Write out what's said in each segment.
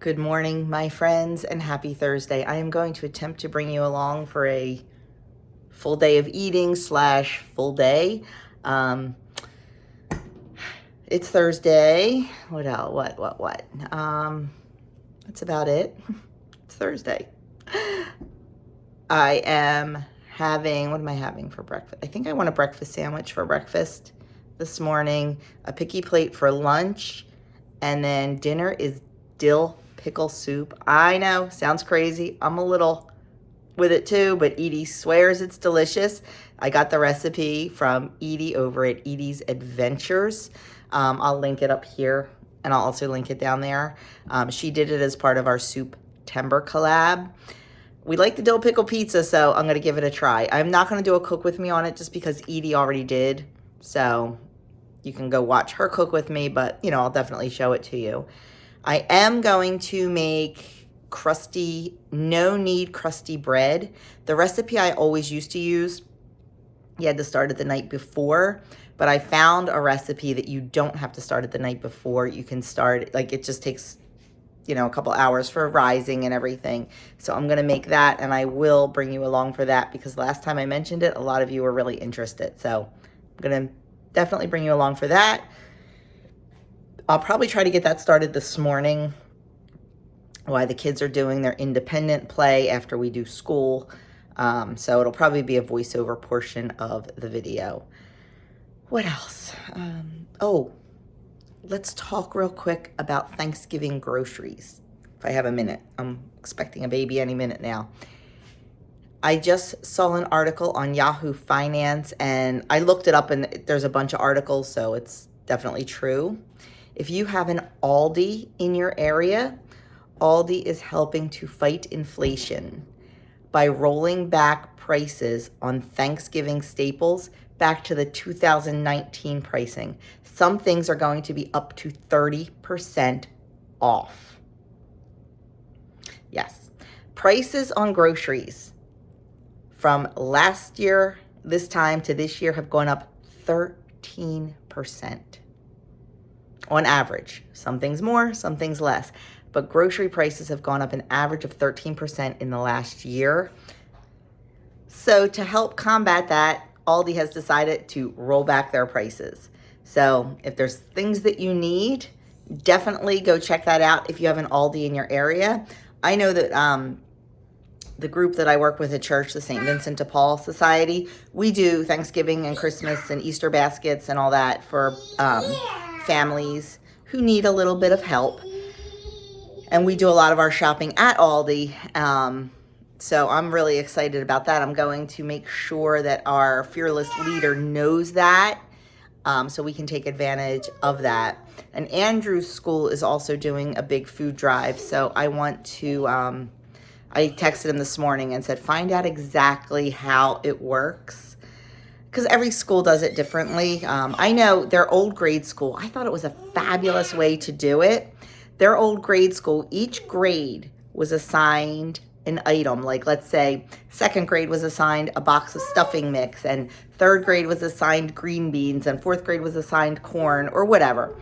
Good morning, my friends, and happy Thursday. I am going to attempt to bring you along for a full day of eating slash full day. It's Thursday. What else? What? That's about it. It's Thursday. I am having, what am I having for breakfast? I think I want a breakfast sandwich for breakfast this morning, a picky plate for lunch, and then dinner is dill pickle soup. I know, sounds crazy. I'm a little with it too, but Edie swears it's delicious. I got the recipe from Edie over at Edie's Adventures. I'll link it up here, and I'll also link it down there. She did it as part of our Soup-Timber collab. We like the dill pickle pizza, so I'm going to give it a try. I'm not going to do a cook with me on it just because Edie already did. So you can go watch her cook with me, but, you know, I'll definitely show it to you. I am going to make crusty, no-knead crusty bread. The recipe I always used to use, you had to start it the night before, but I found a recipe that you don't have to start it the night before. You can start, like, it just takes, you know, a couple hours for rising and everything. So I'm going to make that, and I will bring you along for that because last time I mentioned it, a lot of you were really interested. So I'm going to definitely bring you along for that. I'll probably try to get that started this morning while the kids are doing their independent play after we do school. So it'll probably be a voiceover portion of the video. What else? Let's talk real quick about Thanksgiving groceries. If I have a minute, I'm expecting a baby any minute now. I just saw an article on Yahoo Finance, and I looked it up, and there's a bunch of articles, so it's definitely true. If you have an Aldi in your area, Aldi is helping to fight inflation by rolling back prices on Thanksgiving staples back to the 2019 pricing. Some things are going to be up to 30% off. Yes. Prices on groceries from last year, this time to this year, have gone up 13%. On average. Some things more, some things less. But grocery prices have gone up an average of 13% in the last year. So to help combat that, Aldi has decided to roll back their prices. So if there's things that you need, definitely go check that out if you have an Aldi in your area. I know that the group that I work with at church, the St. Vincent de Paul Society, we do Thanksgiving and Christmas and Easter baskets and all that for families who need a little bit of help. And we do a lot of our shopping at Aldi. So I'm really excited about that. I'm going to make sure that our fearless leader knows that, so we can take advantage of that. And Andrew's school is also doing a big food drive. So I want to, I texted him this morning and said, find out exactly how it works. Because every school does it differently. I know their old grade school, I thought it was a fabulous way to do it. Their old grade school, each grade was assigned an item. Like, let's say second grade was assigned a box of stuffing mix, and third grade was assigned green beans, and fourth grade was assigned corn or whatever.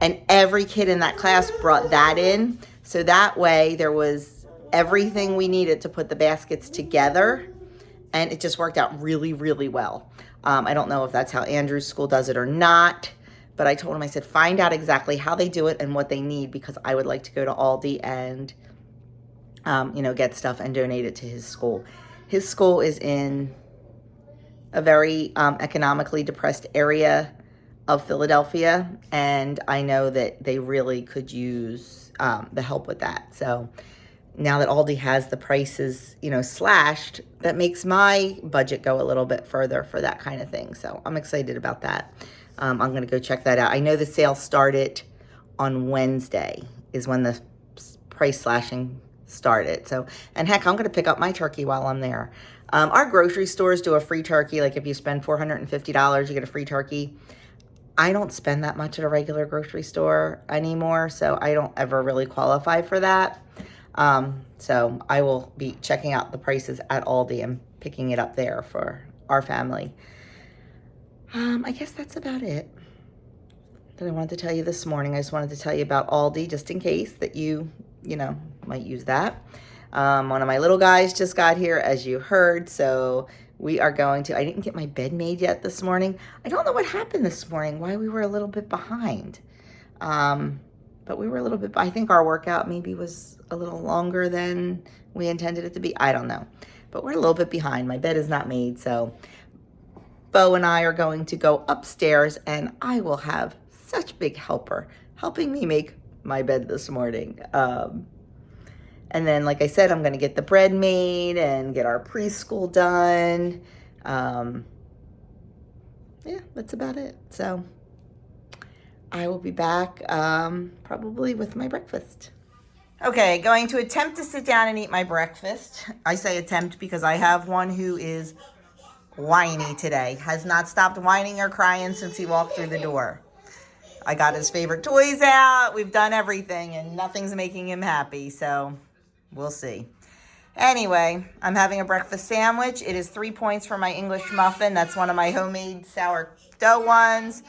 And every kid in that class brought that in. So that way there was everything we needed to put the baskets together. And it just worked out really, really well. I don't know if that's how Andrew's school does it or not, but I told him, I said, find out exactly how they do it and what they need, because I would like to go to Aldi and, get stuff and donate it to his school. His school is in a very economically depressed area of Philadelphia, and I know that they really could use the help with that. So now that Aldi has the prices, slashed, that makes my budget go a little bit further for that kind of thing. So I'm excited about that. I'm going to go check that out. I know the sale started on Wednesday is when the price slashing started. So, and heck, I'm going to pick up my turkey while I'm there. Our grocery stores do a free turkey. Like if you spend $450, you get a free turkey. I don't spend that much at a regular grocery store anymore, so I don't ever really qualify for that. So I will be checking out the prices at Aldi and picking it up there for our family. I guess that's about it that I wanted to tell you this morning. I just wanted to tell you about Aldi just in case that you you know, might use that. One of my little guys just got here, as you heard, so we are going to, I didn't get my bed made yet this morning. I don't know what happened this morning, why we were a little bit behind. But we were a little bit, I think our workout maybe was a little longer than we intended it to be. I don't know, but we're a little bit behind. My bed is not made, so Bo and I are going to go upstairs, and I will have such big helper helping me make my bed this morning. And then, like I said, I'm going to get the bread made and get our preschool done. Yeah, that's about it. So I will be back probably with my breakfast. Okay, going to attempt to sit down and eat my breakfast. I say attempt because I have one who is whiny today. Has not stopped whining or crying since he walked through the door. I got his favorite toys out. We've done everything and nothing's making him happy. So we'll see. Anyway, I'm having a breakfast sandwich. It is 3 points for my English muffin. That's one of my homemade sourdough ones.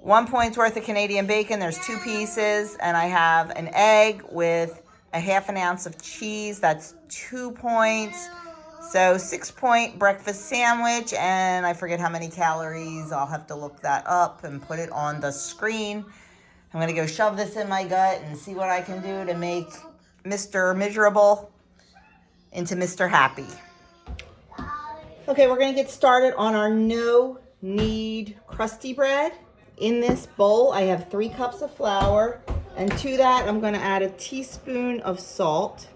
1 point's worth of Canadian bacon. There's 2 pieces. And I have an egg with a ½ ounce of cheese. That's 2 points. So 6-point breakfast sandwich. And I forget how many calories. I'll have to look that up and put it on the screen. I'm going to go shove this in my gut and see what I can do to make Mr. Miserable into Mr. Happy. Okay, we're going to get started on our no-knead crusty bread. In this bowl, I have 3 cups of flour, and to that, I'm going to add a teaspoon of salt.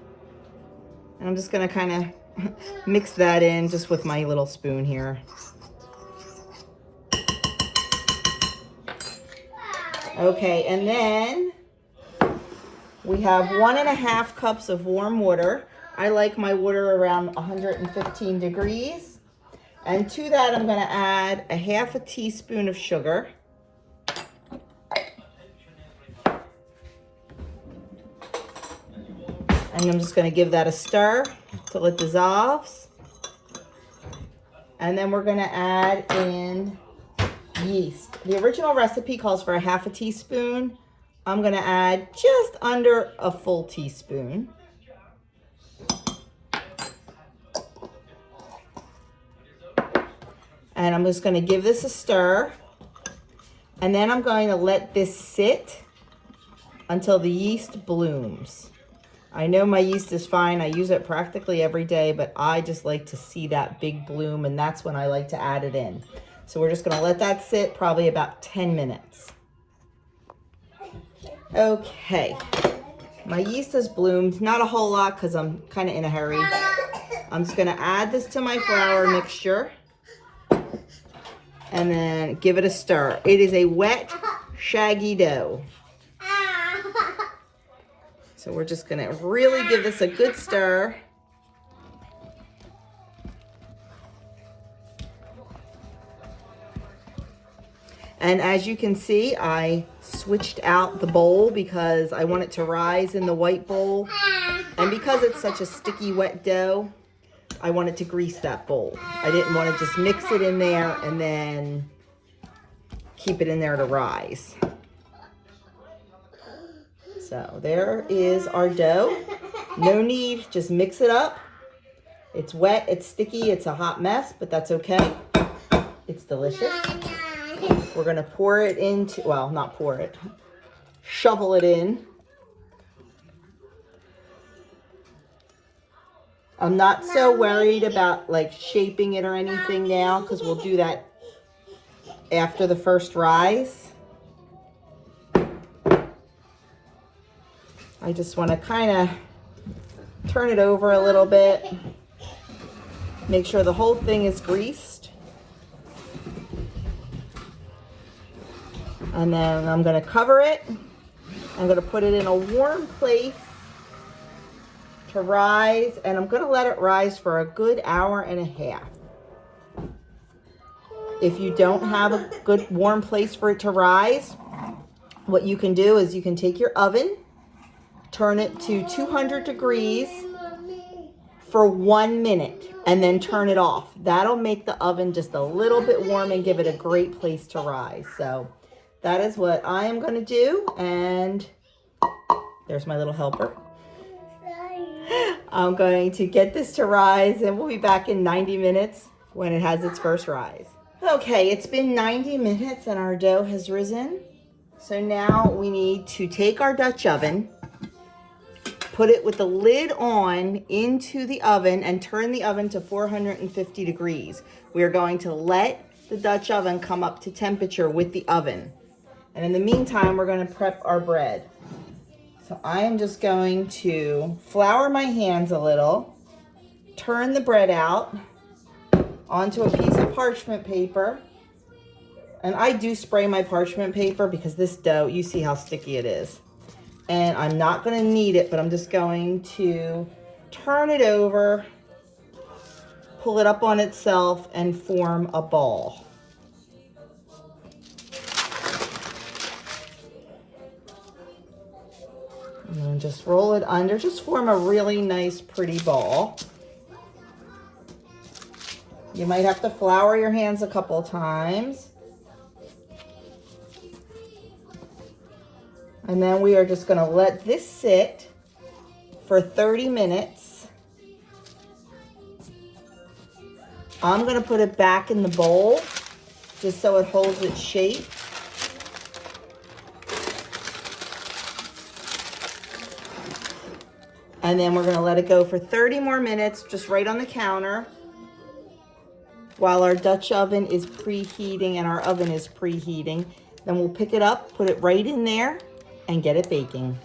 And I'm just going to kind of mix that in just with my little spoon here. Okay, and then we have 1½ cups of warm water. I like my water around 115 degrees. And to that, I'm going to add a ½ teaspoon of sugar. And I'm just going to give that a stir till it dissolves. And then we're going to add in yeast. The original recipe calls for a ½ teaspoon. I'm going to add just under a full teaspoon. And I'm just going to give this a stir. And then I'm going to let this sit until the yeast blooms. I know my yeast is fine. I use it practically every day, but I just like to see that big bloom, and that's when I like to add it in. So we're just going to let that sit probably about 10 minutes. Okay, my yeast has bloomed. Not a whole lot because I'm kind of in a hurry. I'm just going to add this to my flour mixture and then give it a stir. It is a wet, shaggy dough. So we're just going to really give this a good stir. And as you can see, I switched out the bowl because I want it to rise in the white bowl. And because it's such a sticky, wet dough, I wanted to grease that bowl. I didn't want to just mix it in there and then keep it in there to rise. So there is our dough. No need, just mix it up. It's wet, it's sticky, it's a hot mess, but that's okay. It's delicious. We're gonna pour it into, well, not pour it, shovel it in. I'm not so worried about like shaping it or anything now because we'll do that after the first rise. I just want to kind of turn it over a little bit. Make sure the whole thing is greased. And then I'm going to cover it. I'm going to put it in a warm place to rise. And I'm going to let it rise for a good hour and a half. If you don't have a good warm place for it to rise, what you can do is you can take your oven, turn it to 200 degrees for 1 minute and then turn it off. That'll make the oven just a little bit warm and give it a great place to rise. So that is what I am going to do, and There's my little helper. I'm going to get this to rise, and we'll be back in 90 minutes when it has its first rise. Okay, it's been 90 minutes and our dough has risen. So now we need to take our Dutch oven, put it with the lid on into the oven, and turn the oven to 450 degrees. We are going to let the Dutch oven come up to temperature with the oven. And in the meantime, we're going to prep our bread. So I am just going to flour my hands a little, turn the bread out onto a piece of parchment paper. And I do spray my parchment paper because this dough, you see how sticky it is. And I'm not going to knead it, but I'm just going to turn it over, pull it up on itself, and form a ball. And then just roll it under, just form a really nice, pretty ball. You might have to flour your hands a couple times. And then we are just going to let this sit for 30 minutes. I'm going to put it back in the bowl just so it holds its shape. And then we're going to let it go for 30 more minutes just right on the counter while our Dutch oven is preheating and our oven is preheating. Then we'll pick it up, put it right in there, and get it baking.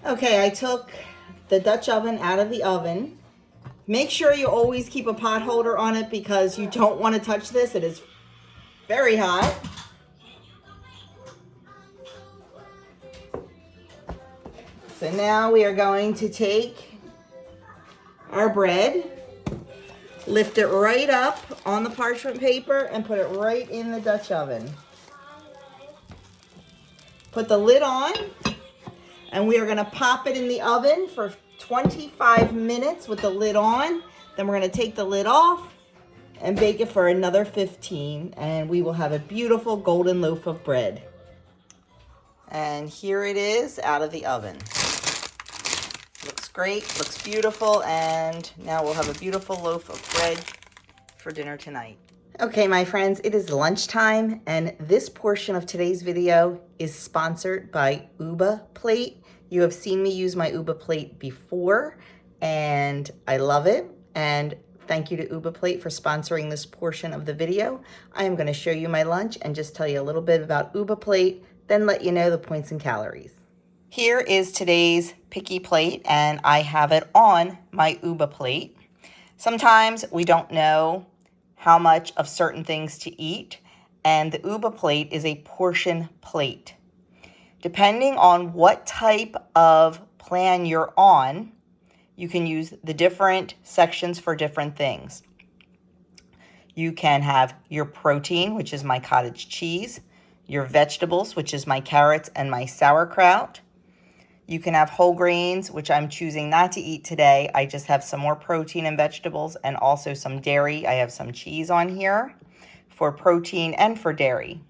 Okay, I took the Dutch oven out of the oven. Make sure you always keep a pot holder on it because you don't want to touch this. It is very hot. So now we are going to take our bread, lift it right up on the parchment paper, and put it right in the Dutch oven. Put the lid on, and we are going to pop it in the oven for 25 minutes with the lid on. Then we're going to take the lid off and bake it for another 15, and we will have a beautiful golden loaf of bread. And here it is out of the oven. Looks great, looks beautiful, and now we'll have a beautiful loaf of bread for dinner tonight. Okay, my friends, it is lunchtime, and this portion of today's video is sponsored by Uba Plate. You have seen me use my Uba Plate before, and I love it. And thank you to Uba Plate for sponsoring this portion of the video. I am going to show you my lunch and just tell you a little bit about Uba Plate, then let you know the points and calories. Here is today's picky plate, and I have it on my Uba Plate. Sometimes we don't know how much of certain things to eat, and the Uba Plate is a portion plate. Depending on what type of plan you're on, you can use the different sections for different things. You can have your protein, which is my cottage cheese, your vegetables, which is my carrots and my sauerkraut. You can have whole grains, which I'm choosing not to eat today. I just have some more protein and vegetables and also some dairy. I have some cheese on here for protein and for dairy.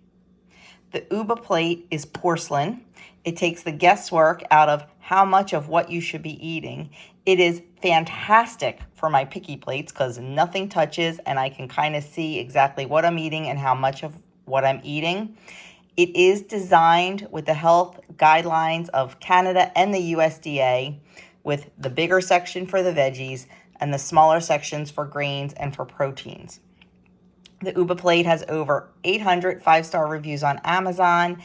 The Uba Plate is porcelain. It takes the guesswork out of how much of what you should be eating. It is fantastic for my picky plates because nothing touches and I can kind of see exactly what I'm eating and how much of what I'm eating. It is designed with the health guidelines of Canada and the USDA, with the bigger section for the veggies and the smaller sections for grains and for proteins. The Uba Plate has over 800 five-star reviews on Amazon.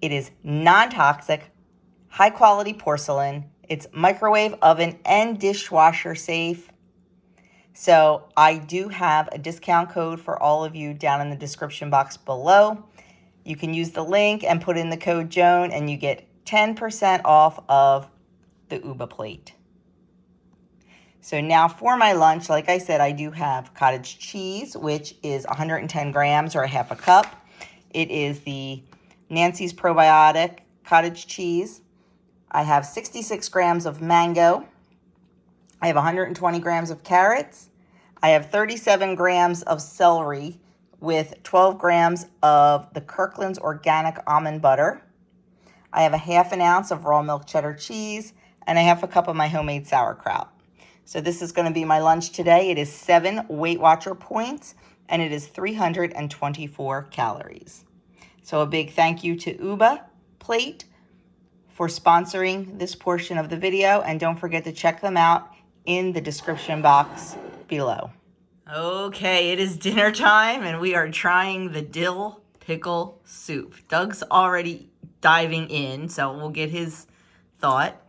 It is non-toxic, high-quality porcelain. It's microwave, oven, and dishwasher safe. So I do have a discount code for all of you down in the description box below. You can use the link and put in the code Joan, and you get 10% off of the Uba Plate. So now for my lunch, like I said, I do have cottage cheese, which is 110 grams or a half a cup. It is the Nancy's Probiotic cottage cheese. I have 66 grams of mango. I have 120 grams of carrots. I have 37 grams of celery with 12 grams of the Kirkland's organic almond butter. I have a ½ ounce of raw milk cheddar cheese and a ½ cup of my homemade sauerkraut. So this is going to be my lunch today. It is 7 Weight Watcher points and it is 324 calories. So a big thank you to Uba Plate for sponsoring this portion of the video, and don't forget to check them out in the description box below. Okay, it is dinner time and we are trying the dill pickle soup. Doug's already diving in, so we'll get his thought.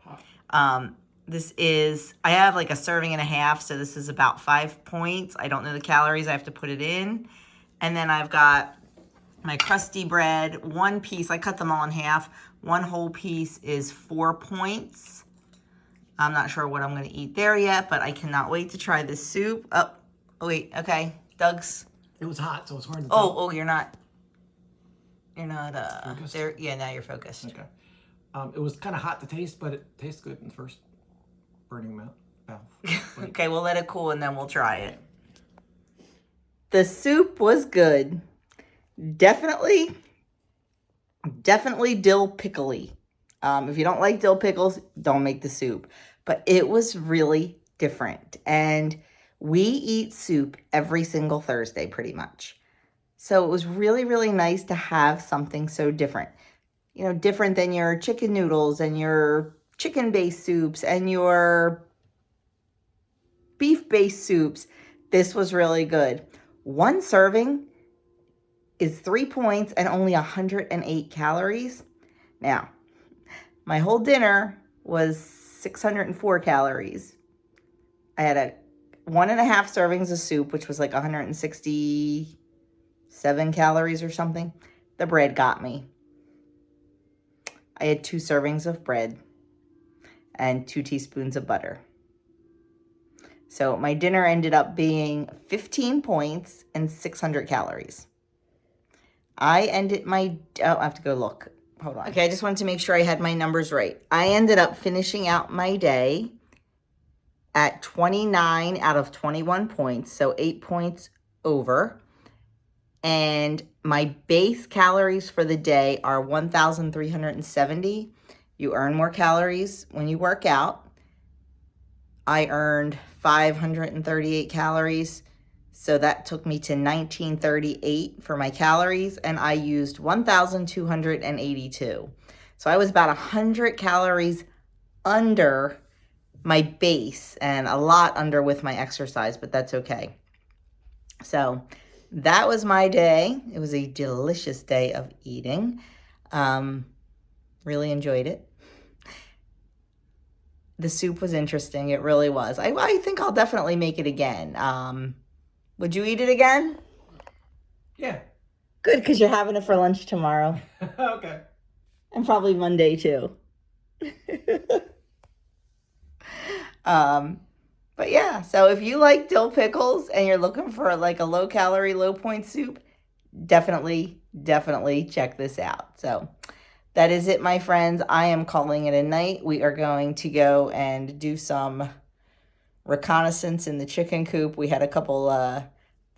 This is, I have like a serving and a half, so this is about 5 points. I don't know the calories, I have to put it in. And then I've got my crusty bread, 1 piece, I cut them all in half. 1 whole piece is 4 points. I'm not sure what I'm gonna eat there yet, but I cannot wait to try this soup. Oh, wait, okay, Doug's. It was hot, so it's hard to tell. Oh, you're not there. Yeah, now you're focused. Okay. It was kind of hot to taste, but it tastes good in the first burning mouth. Okay, we'll let it cool and then we'll try it. The soup was good. Definitely dill pickly. If you don't like dill pickles, don't make the soup. But it was really different. And we eat soup every single Thursday pretty much. So it was really, really nice to have something so different. You know, different than your chicken noodles and your chicken-based soups and your beef-based soups. This was really good. 1 serving is 3 points and only 108 calories. Now, my whole dinner was 604 calories. I had 1½ servings of soup, which was like 167 calories or something. The bread got me. I had 2 servings of bread and 2 teaspoons of butter. So my dinner ended up being 15 points and 600 calories. I ended my, I have to go look. Hold on. Okay, I just wanted to make sure I had my numbers right. I ended up finishing out my day at 29 out of 21 points, so 8 points over. And my base calories for the day are 1,370. You earn more calories when you work out. I earned 538 calories. So that took me to 1938 for my calories, and I used 1,282. So I was about 100 calories under my base and a lot under with my exercise, but that's okay. So that was my day. It was a delicious day of eating. Really enjoyed it. The soup was interesting. It really was. I think I'll definitely make it again. Would you eat it again? Yeah. Good, because you're having it for lunch tomorrow. Okay. And probably Monday too. But yeah, so if you like dill pickles and you're looking for like a low calorie, low point soup, definitely check this out. So that is it, my friends. I am calling it a night. We are going to go and do some reconnaissance in the chicken coop. We had a couple,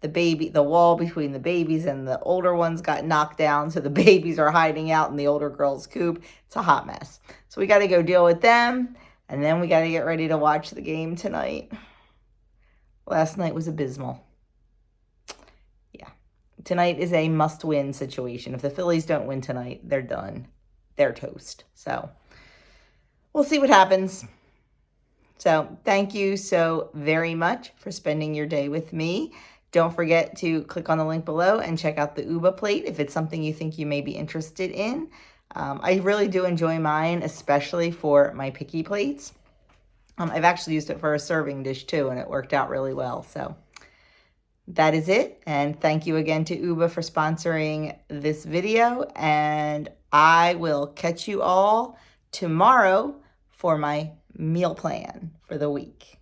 the wall between the babies and the older ones got knocked down. So the babies are hiding out in the older girls' coop. It's a hot mess. So we got to go deal with them. And then we got to get ready to watch the game tonight. Last night was abysmal. Yeah. Tonight is a must-win situation. If the Phillies don't win tonight, they're done. They're toast. So we'll see what happens. So thank you so very much for spending your day with me. Don't forget to click on the link below and check out the Uba Plate if it's something you think you may be interested in. I really do enjoy mine, especially for my picky plates. I've actually used it for a serving dish too, and it worked out really well. So that is it. And thank you again to Uba for sponsoring this video. And I will catch you all tomorrow for my meal plan for the week.